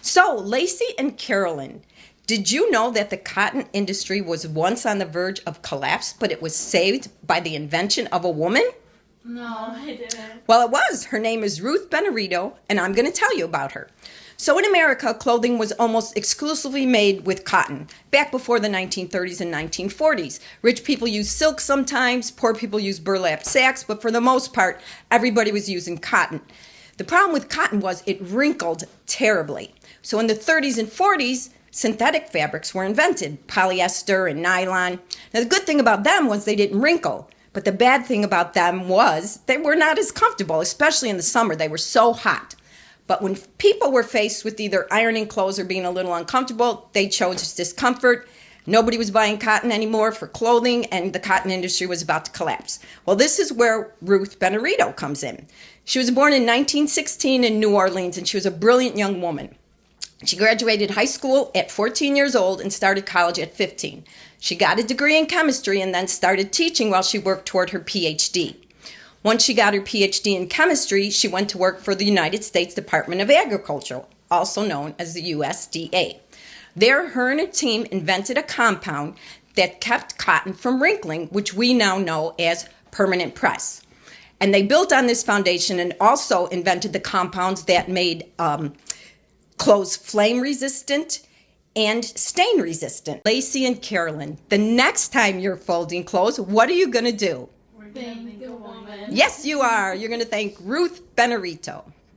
So, Lacey and Carolyn, did you know that the cotton industry was once on the verge of collapse, but it was saved by the invention of a woman? No, I didn't. Well, it was. Her name is Ruth Benerito, and I'm going to tell you about her. So in America, clothing was almost exclusively made with cotton, back before the 1930s and 1940s. Rich people used silk sometimes, poor people used burlap sacks, but for the most part, everybody was using cotton. The problem with cotton was it wrinkled terribly. So in the 30s and 40s, synthetic fabrics were invented, polyester and nylon. Now the good thing about them was they didn't wrinkle, but the bad thing about them was they were not as comfortable, especially in the summer. They were so hot. But when people were faced with either ironing clothes or being a little uncomfortable, they chose discomfort. Nobody was buying cotton anymore for clothing, and the cotton industry was about to collapse. Well, this is where Ruth Benerito comes in. She was born in 1916 in New Orleans, and she was a brilliant young woman. She graduated high school at 14 years old and started college at 15. She got a degree in chemistry and then started teaching while she worked toward her PhD. Once she got her PhD in chemistry, she went to work for the United States Department of Agriculture, also known as the USDA. There, her and her team invented a compound that kept cotton from wrinkling, which we now know as permanent press. And they built on this foundation and also invented the compounds that made clothes flame resistant and stain resistant. Lacey and Carolyn, the next time you're folding clothes, what are you going to do? Thank the woman. Yes, you are. You're going to thank Ruth Benerito.